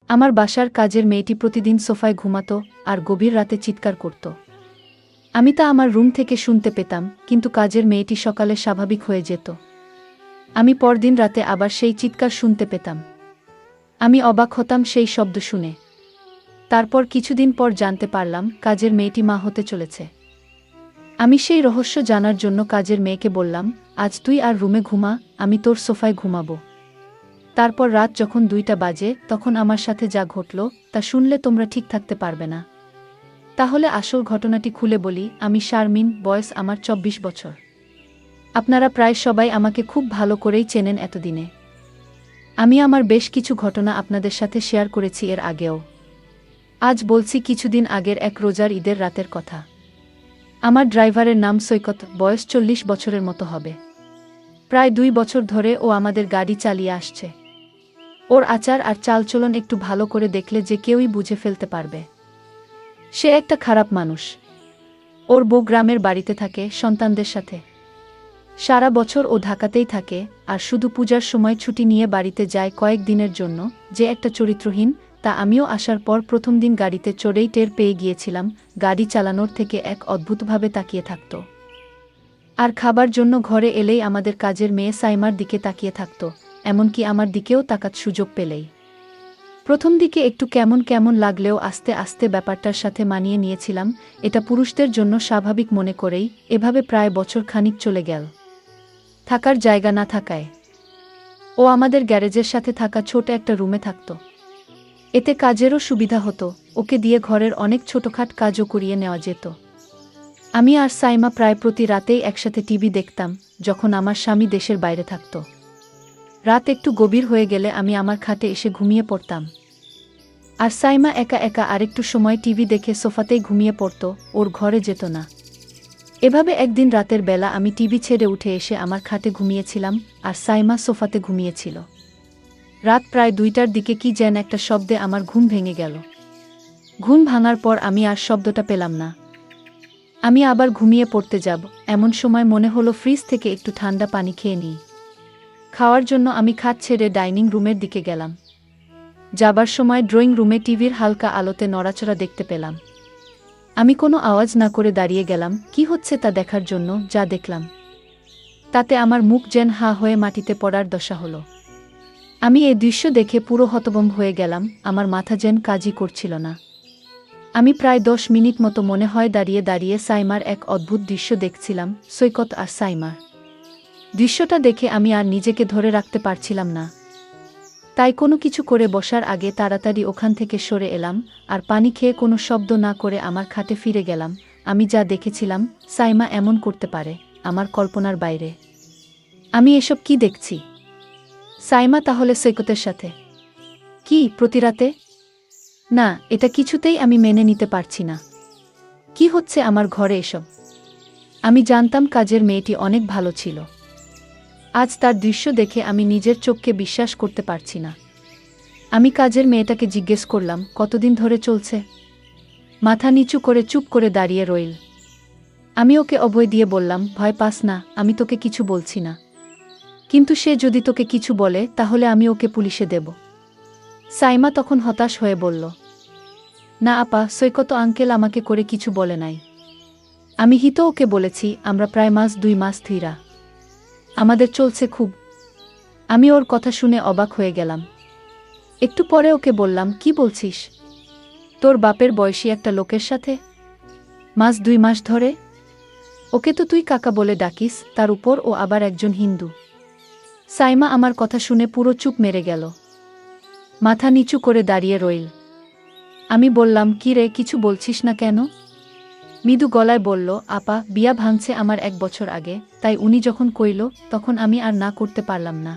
আমার বাসার কাজের মেয়েটি প্রতিদিন সোফায় ঘুমাতো আর গভীর রাতে চিৎকার করত। আমি তা আমার রুম থেকে শুনতে পেতাম, কিন্তু কাজের মেয়েটি সকালে স্বাভাবিক হয়ে যেত। আমি পরদিন রাতে আবার সেই চিৎকার শুনতে পেতাম। আমি অবাক হতাম সেই শব্দ শুনে। তারপর কিছুদিন পর জানতে পারলাম কাজের মেয়েটি মা হতে চলেছে। আমি সেই রহস্য জানার জন্য কাজের মেয়েকে বললাম, আজ তুই আর রুমে ঘুমা, আমি তোর সোফায় ঘুমাবো। তারপর রাত যখন 2টা বাজে তখন আমার সাথে যা ঘটল তা শুনলে তোমরা ঠিক থাকতে পারবে না। তাহলে আসল ঘটনাটি খুলে বলি। আমি শারমিন, বয়স আমার 24 বছর। আপনারা প্রায় সবাই আমাকে খুব ভালো করেই চেনেন এতদিনে। আমি আমার বেশ কিছু ঘটনা আপনাদের সাথে শেয়ার করেছি এর আগেও। আজ বলছি কিছুদিন আগের এক রোজার ঈদের রাতের কথা। আমার ড্রাইভারের নাম সৈকত, বয়স 40 বছরের মতো হবে। প্রায় 2 বছর ধরে ও আমাদের গাড়ি চালিয়ে আসছে। ওর আচার আর চালচলন একটু ভালো করে দেখলে যে কেউই বুঝে ফেলতে পারবে সে একটা খারাপ মানুষ। ওর বউ গ্রামের বাড়িতে থাকে সন্তানদের সাথে। সারা বছর ও ঢাকাতেই থাকে, আর শুধু পূজার সময় ছুটি নিয়ে বাড়িতে যায় কয়েক দিনের জন্য। যে একটা চরিত্রহীন তা আমিও আসার পর প্রথম দিন গাড়িতে চড়েই টের পেয়ে গিয়েছিলাম। গাড়ি চালানোর থেকে এক অদ্ভুতভাবে তাকিয়ে থাকত, আর খাবার জন্য ঘরে এলেই আমাদের কাজের মেয়ে সাইমার দিকে তাকিয়ে থাকত, এমনকি আমার দিকেও তাকাত সুযোগ পেলেই। প্রথম দিকে একটু কেমন কেমন লাগলেও আস্তে আস্তে ব্যাপারটার সাথে মানিয়ে নিয়েছিলাম। এটা পুরুষদের জন্য স্বাভাবিক মনে করেই এভাবে প্রায় বছর খানিক চলে গেল। থাকার জায়গা না থাকায় ও আমাদের গ্যারেজের সাথে থাকা ছোট একটা রুমে থাকত। এতে কাজেরও সুবিধা হতো, ওকে দিয়ে ঘরের অনেক ছোটখাট কাজও করিয়ে নেওয়া যেত। আমি আর সাইমা প্রায় প্রতি রাতেই একসাথে টিভি দেখতাম, যখন আমার স্বামী দেশের বাইরে থাকত। রাত একটু গভীর হয়ে গেলে আমি আমার খাটে এসে ঘুমিয়ে পড়তাম, আর সাইমা একা একা আরেকটু সময় টিভি দেখে সোফাতেই ঘুমিয়ে পড়ত, ওর ঘরে যেত না। এভাবে একদিন রাতের বেলা আমি টিভি ছেড়ে উঠে এসে আমার খাটে ঘুমিয়েছিলাম, আর সাইমা সোফাতে ঘুমিয়েছিল। রাত প্রায় 2টার দিকে কি যেন একটা শব্দে আমার ঘুম ভেঙে গেল। ঘুম ভাঙার পর আমি আর শব্দটা পেলাম না। আমি আবার ঘুমিয়ে পড়তে যাব, এমন সময় মনে হলো ফ্রিজ থেকে একটু ঠান্ডা পানি খেয়ে নিই। খাওয়ার জন্য আমি খাট ছেড়ে ডাইনিং রুমের দিকে গেলাম। যাবার সময় ড্রয়িং রুমে টিভির হালকা আলোতে নড়াচড়া দেখতে পেলাম। আমি কোনো আওয়াজ না করে দাঁড়িয়ে গেলাম কি হচ্ছে তা দেখার জন্য। যা দেখলাম তাতে আমার মুখ যেন হা হয়ে মাটিতে পড়ার দশা হলো। আমি এই দৃশ্য দেখে পুরো হতভম্ব হয়ে গেলাম, আমার মাথা যেন কাজই করছিল না। আমি প্রায় 10 মিনিট মতো মনে হয় দাঁড়িয়ে দাঁড়িয়ে সাইমার এক অদ্ভুত দৃশ্য দেখছিলাম, সৈকত আর সাইমার। দৃশ্যটা দেখে আমি আর নিজেকে ধরে রাখতে পারছিলাম না। তাই কোনো কিছু করে বসার আগে তাড়াতাড়ি ওখান থেকে সরে এলাম, আর পানি খেয়ে কোনো শব্দ না করে আমার খাটে ফিরে গেলাম। আমি যা দেখেছিলাম সাইমা এমন করতে পারে, আমার কল্পনার বাইরে। আমি এসব কি দেখছি? সাইমা তাহলে সৈকতের সাথে? কি প্রতি রাতে? না, এটা কিছুতেই আমি মেনে নিতে পারছি না। কি হচ্ছে আমার ঘরে এসব? আমি জানতাম কাজের মেয়েটি অনেক ভালো ছিল। আজ তার দৃশ্য দেখে আমি নিজের চোখকে বিশ্বাস করতে পারছি না। আমি কাজের মেয়েটাকে জিজ্ঞেস করলাম, কতদিন ধরে চলছে? মাথা নিচু করে চুপ করে দাঁড়িয়ে রইল। আমি ওকে অভয় দিয়ে বললাম, ভয় পাস না, আমি তোকে কিছু বলছি না। কিন্তু সে যদি তোকে কিছু বলে তাহলে আমি ওকে পুলিশে দেব। সাইমা তখন হতাশ হয়ে বলল, না আপা, সৈকত আঙ্কেল আমাকে করে কিছু বলে নাই। আমি হিতো ওকে বলেছি আমরা প্রায় 2 মাস ধরে আমাদের চলছে খুব। আমি ওর কথা শুনে অবাক হয়ে গেলাম। একটু পরে ওকে বললাম, কি বলছিস? তোর বাপের বয়সী একটা লোকের সাথে 2 মাস ধরে? ওকে তো তুই কাকা বলে ডাকিস, তার উপর ও আবার একজন হিন্দু। সাইমা আমার কথা শুনে পুরো চুপ মেরে গেল, মাথা নিচু করে দাঁড়িয়ে রইল। আমি বললাম, কি রে, কিছু বলছিস না কেন? মৃদু গলায় বলল, আপা, বিয়া ভাঙছে আমার 1 বছর আগে, তাই উনি যখন কইল তখন আমি আর না করতে পারলাম না।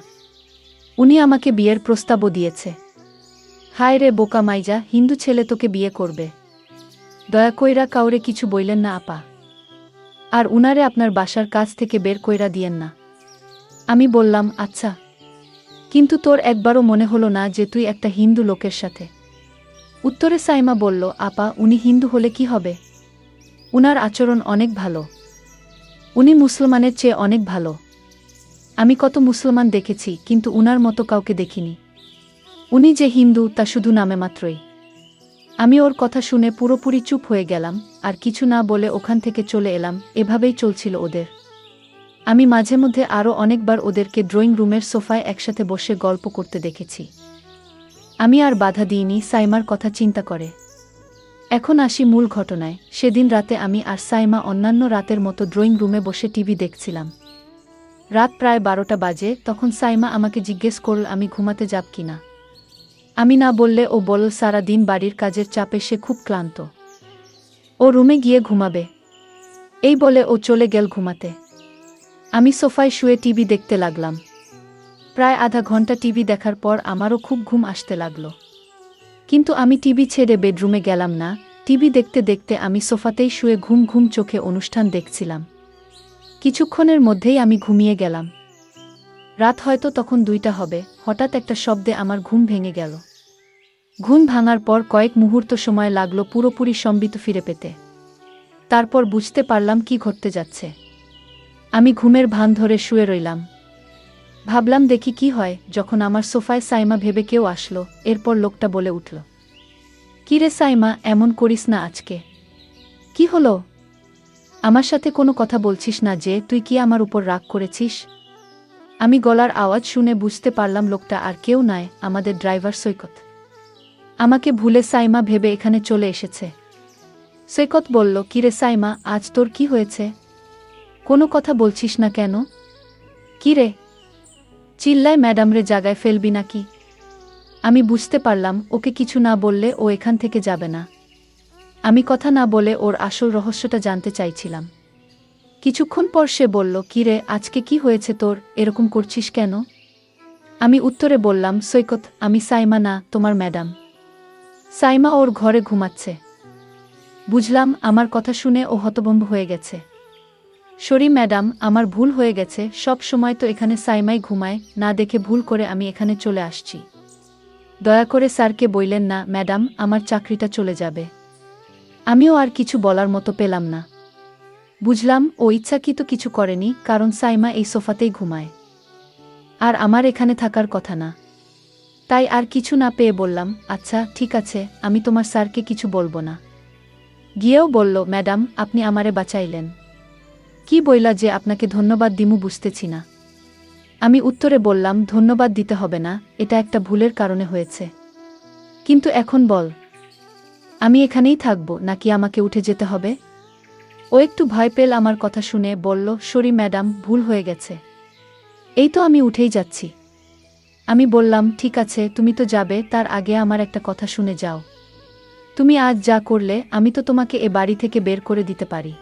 উনি আমাকে বিয়ের প্রস্তাবও দিয়েছে। হায় রে বোকা মাইজা, হিন্দু ছেলে তোকে বিয়ে করবে? দয়া কইরা কাউরে কিছু বইলেন না আপা, আর উনারে আপনার বাসার কাছ থেকে বের কইরা দিয়েন না। আমি বললাম, আচ্ছা, কিন্তু তোর একবারও মনে হলো না যে তুই একটা হিন্দু লোকের সাথে? উত্তরে সাইমা বলল, আপা, উনি হিন্দু হলে কি হবে? উনার আচরণ অনেক ভালো। উনি মুসলমানের চেয়ে অনেক ভালো। আমি কত মুসলমান দেখেছি, কিন্তু উনার মতো কাউকে দেখিনি। উনি যে হিন্দু তা শুধু নামে মাত্রই। আমি ওর কথা শুনে পুরোপুরি চুপ হয়ে গেলাম, আর কিছু না বলে ওখান থেকে চলে এলাম। এভাবেই চলছিল ওদের। আমি মাঝে মধ্যে আরও অনেকবার ওদেরকে ড্রয়িং রুমের সোফায় একসাথে বসে গল্প করতে দেখেছি। আমি আর বাধা দিইনি সাইমার কথা চিন্তা করে। এখন আসি মূল ঘটনায়। সেদিন রাতে আমি আর সাইমা অন্যান্য রাতের মতো ড্রয়িং রুমে বসে টিভি দেখছিলাম। রাত প্রায় 12টা বাজে। তখন সাইমা আমাকে জিজ্ঞেস করল আমি ঘুমাতে যাব কিনা। আমি না বললে ও বলল সারা দিন বাড়ির কাজের চাপে সে খুব ক্লান্ত, ও রুমে গিয়ে ঘুমাবে। এই বলে ও চলে গেল ঘুমাতে। আমি সোফায় শুয়ে টিভি দেখতে লাগলাম। প্রায় আধা ঘন্টা টিভি দেখার পর আমারও খুব ঘুম আসতে লাগলো। কিন্তু আমি টিভি ছেড়ে বেডরুমে গেলাম না। টিভি দেখতে দেখতে আমি সোফাতেই শুয়ে ঘুম ঘুম চোখে অনুষ্ঠান দেখছিলাম। কিছুক্ষণের মধ্যেই আমি ঘুমিয়ে গেলাম। রাত হয়তো তখন 2টা হবে। হঠাৎ একটা শব্দে আমার ঘুম ভেঙে গেল। ঘুম ভাঙার পর কয়েক মুহূর্ত সময় লাগলো পুরোপুরি সম্বিত ফিরে পেতে। তারপর বুঝতে পারলাম কি ঘটতে যাচ্ছে। আমি ঘুমের ভান ধরে শুয়ে রইলাম। ভাবলাম দেখি কি হয়। যখন আমার সোফায় সাইমা ভেবে কেউ আসলো। এরপর লোকটা বলে উঠল, কিরে সাইমা, এমন করিস না আজকে। কি হলো? আমার সাথে কোনো কথা বলছিস না যে? তুই কি আমার উপর রাগ করেছিস? আমি গলার আওয়াজ শুনে বুঝতে পারলাম লোকটা আর কেউ নয়, আমাদের ড্রাইভার সৈকত। আমাকে ভুলে সাইমা ভেবে এখানে চলে এসেছে। সৈকত বলল, কিরে সাইমা, আজ তোর কি হয়েছে? কোনো কথা বলছিস না কেন? কিরে? চিল্লায় ম্যাডামরে জাগায় ফেলবি নাকি? আমি বুঝতে পারলাম ওকে কিছু না বললে ও এখান থেকে যাবে না। আমি কথা না বলে ওর আসল রহস্যটা জানতে চাইছিলাম। কিছুক্ষণ পর সে বলল, কিরে, আজকে কি হয়েছে তোর, এরকম করছিস কেন? আমি উত্তরে বললাম, সৈকত, আমি সাইমা না, তোমার ম্যাডাম। সাইমা ওর ঘরে ঘুমাচ্ছে। বুঝলাম। আমার কথা শুনে ও হতভম্ব হয়ে গেছে। সরি ম্যাডাম, আমার ভুল হয়ে গেছে। সব সময় তো এখানে সাইমাই ঘুমায়, না দেখে ভুল করে আমি এখানে চলে আসছি। দয়া করে স্যারকে বললেন না ম্যাডাম, আমার চাকরিটা চলে যাবে। আমিও আর কিছু বলার মতো পেলাম না। বুঝলাম ও ইচ্ছাকৃত কিছু করেনি, কারণ সাইমা এই সোফাতেই ঘুমায়, আর আমার এখানে থাকার কথা না। তাই আর কিছু না পেয়ে বললাম, আচ্ছা ঠিক আছে, আমি তোমার স্যারকে কিছু বলবো না। গিয়েও বলল, ম্যাডাম, আপনি আমারে বাঁচাইলেন। কি বইলা যে আপনাকে ধন্যবাদ দিমু বুঝতেছি না। আমি উত্তরে বললাম, ধন্যবাদ দিতে হবে না, এটা একটা ভুলের কারণে হয়েছে। কিন্তু এখন বল, আমি এখানেই থাকব নাকি আমাকে উঠে যেতে হবে? ও একটু ভয় পেল আমার কথা শুনে, বলল, সরি ম্যাডাম, ভুল হয়ে গেছে। এই তো আমি উঠেই যাচ্ছি। আমি বললাম, ঠিক আছে, তুমি তো যাবে, তার আগে আমার একটা কথা শুনে যাও। তুমি আজ যা করলে, আমি তো তোমাকে এ বাড়ি থেকে বের করে দিতে পারি।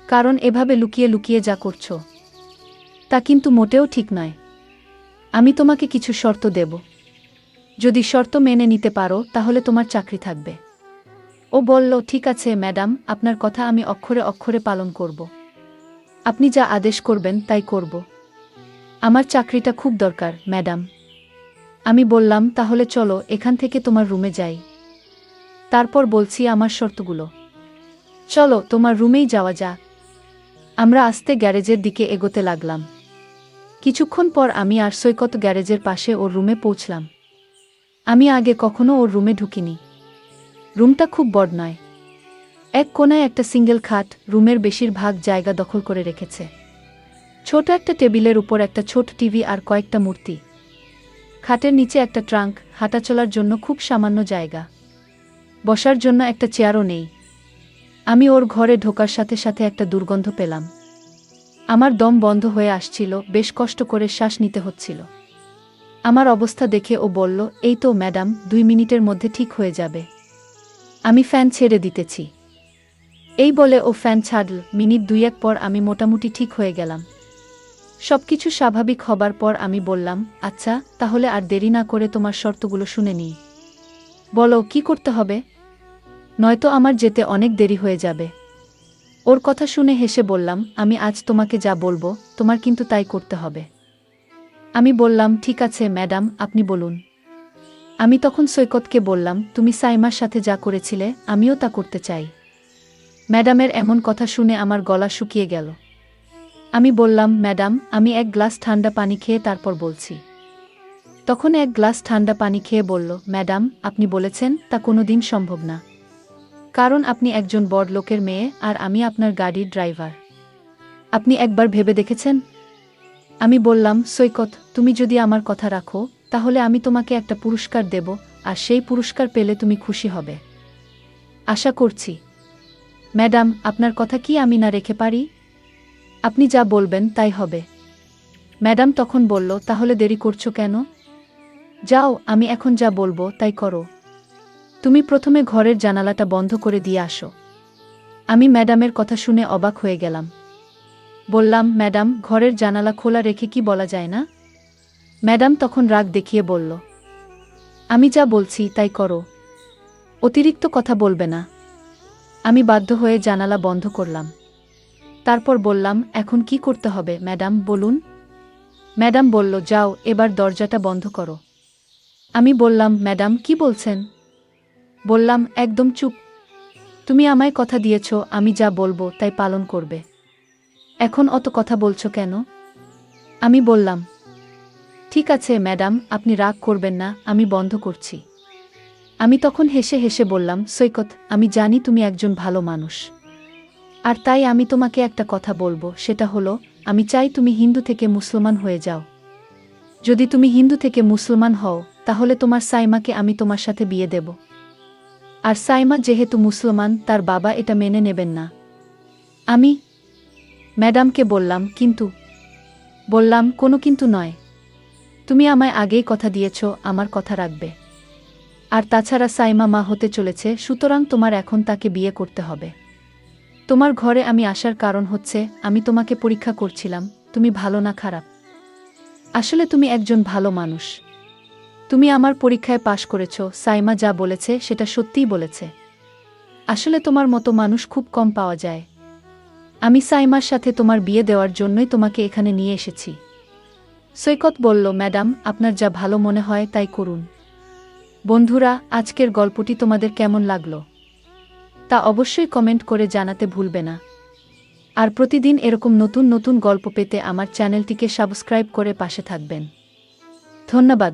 কারণ এভাবে লুকিয়ে লুকিয়ে যা করছো, তা কিন্তু মোটেও ঠিক নয়। আমি তোমাকে কিছু শর্ত দেব। যদি শর্ত মেনে নিতে পারো তাহলে তোমার চাকরি থাকবে। ও বলল, ঠিক আছে ম্যাডাম, আপনার কথা আমি অক্ষরে অক্ষরে পালন করব। আপনি যা আদেশ করবেন তাই করব। আমার চাকরিটা খুব দরকার ম্যাডাম। আমি বললাম, তাহলে চলো এখান থেকে তোমার রুমে যাই। তারপর বলছি আমার শর্তগুলো। চলো তোমার রুমেই যাওয়া যাক। আমরা আস্তে গ্যারেজের দিকে এগোতে লাগলাম। কিছুক্ষণ পর আমি আর সৈকত গ্যারেজের পাশে ওর রুমে পৌঁছলাম। আমি আগে কখনো ওর রুমে ঢুকিনি। রুমটা খুব বড় নয়। এক কোণায় একটা সিঙ্গেল খাট রুমের বেশিরভাগ জায়গা দখল করে রেখেছে। ছোট একটা টেবিলের উপর একটা ছোট টিভি আর কয়েকটা মূর্তি। খাটের নিচে একটা ট্রাঙ্ক, হাঁটাচলার জন্য খুব সামান্য জায়গা। বসার জন্য একটা চেয়ারও নেই। আমি ওর ঘরে ঢোকার সাথে সাথে একটা দুর্গন্ধ পেলাম। আমার দম বন্ধ হয়ে আসছিল, বেশ কষ্ট করে শ্বাস নিতে হচ্ছিল। আমার অবস্থা দেখে ও বলল, এই তো ম্যাডাম, 2 মিনিটের মধ্যে ঠিক হয়ে যাবে। আমি ফ্যান ছেড়ে দিতেছি। এই বলে ও ফ্যান ছাড়ল। মিনিট 2-1 পর আমি মোটামুটি ঠিক হয়ে গেলাম। সবকিছু স্বাভাবিক হবার পর আমি বললাম, আচ্ছা তাহলে আর দেরি না করে তোমার শর্তগুলো শুনে নিই। বলো কি করতে হবে, নয়তো আমার যেতে অনেক দেরি হয়ে যাবে। ওর কথা শুনে হেসে বললাম, আমি আজ তোমাকে যা বলবো তোমার কিন্তু তাই করতে হবে। আমি বললাম, ঠিক আছে ম্যাডাম, আপনি বলুন। আমি তখন সৈকতকে বললাম, তুমি সাইমার সাথে যা করেছিলে আমিও তা করতে চাই। ম্যাডামের এমন কথা শুনে আমার গলা শুকিয়ে গেল। আমি বললাম, ম্যাডাম, আমি 1 গ্লাস ঠান্ডা পানি খেয়ে তারপর বলছি। তখন এক গ্লাস ঠান্ডা পানি খেয়ে বলল, ম্যাডাম, আপনি বলেছেন তা কোনোদিন সম্ভব না। কারণ আপনি একজন বড়লোকের মেয়ে আর আমি আপনার গাড়ির ড্রাইভার। আপনি একবার ভেবে দেখেছেন? আমি বললাম, সৈকত, তুমি যদি আমার কথা রাখো তাহলে আমি তোমাকে একটা পুরস্কার দেব, আর সেই পুরস্কার পেলে তুমি খুশি হবে। আশা করছি। ম্যাডাম, আপনার কথা কি আমি না রেখে পারি? আপনি যা বলবেন তাই হবে। ম্যাডাম তখন বলল, তাহলে দেরি করছো কেন? যাও, আমি এখন যা বলবো তাই করো। তুমি প্রথমে ঘরের জানালাটা বন্ধ করে দিয়ে আসো। আমি ম্যাডামের কথা শুনে অবাক হয়ে গেলাম। বললাম, ম্যাডাম, ঘরের জানালা খোলা রেখে কি বলা যায় না? ম্যাডাম তখন রাগ দেখিয়ে বলল, আমি যা বলছি তাই করো, অতিরিক্ত কথা বলবে না। আমি বাধ্য হয়ে জানালা বন্ধ করলাম। তারপর বললাম, এখন কি করতে হবে ম্যাডাম, বলুন। ম্যাডাম বলল, যাও, এবার দরজাটা বন্ধ করো। আমি বললাম, ম্যাডাম, কি বলছেন? বললাম, একদম চুপ। তুমি আমায় কথা দিয়েছ আমি যা বলবো তাই পালন করবে। এখন অত কথা বলছো কেন? আমি বললাম, ঠিক আছে ম্যাডাম, আপনি রাগ করবেন না, আমি বন্ধ করছি। আমি তখন হেসে হেসে বললাম, সৈকত, আমি জানি তুমি একজন ভালো মানুষ। আর তাই আমি তোমাকে একটা কথা বলবো, সেটা হলো, আমি চাই তুমি হিন্দু থেকে মুসলমান হয়ে যাও। যদি তুমি হিন্দু থেকে মুসলমান হও তাহলে তোমার সাইমাকে আমি তোমার সাথে বিয়ে দেব। আর সাইমা যেহেতু মুসলমান, তার বাবা এটা মেনে নেবেন না। আমি ম্যাডামকে বললাম, কিন্তু? বললাম, কোনো কিন্তু নয়। তুমি আমায় আগেই কথা দিয়েছ আমার কথা রাখবে। আর তাছাড়া সাইমা মা হতে চলেছে, সুতরাং তোমার এখন তাকে বিয়ে করতে হবে। তোমার ঘরে আমি আসার কারণ হচ্ছে, আমি তোমাকে পরীক্ষা করছিলাম তুমি ভালো না খারাপ। আসলে তুমি একজন ভালো মানুষ। তুমি আমার পরীক্ষায় পাশ করেছ, সাইমা যা বলেছে সেটা সত্যিই বলেছে। আসলে তোমার মতো মানুষ খুব কম পাওয়া যায়। আমি সাইমার সাথে তোমার বিয়ে দেওয়ার জন্যই তোমাকে এখানে নিয়ে এসেছি। সৈকত বলল, ম্যাডাম, আপনার যা ভালো মনে হয় তাই করুন। বন্ধুরা, আজকের গল্পটি তোমাদের কেমন লাগলো তা অবশ্যই কমেন্ট করে জানাতে ভুলবে না। আর প্রতিদিন এরকম নতুন নতুন গল্প পেতে আমার চ্যানেলটিকে সাবস্ক্রাইব করে পাশে থাকবেন। ধন্যবাদ।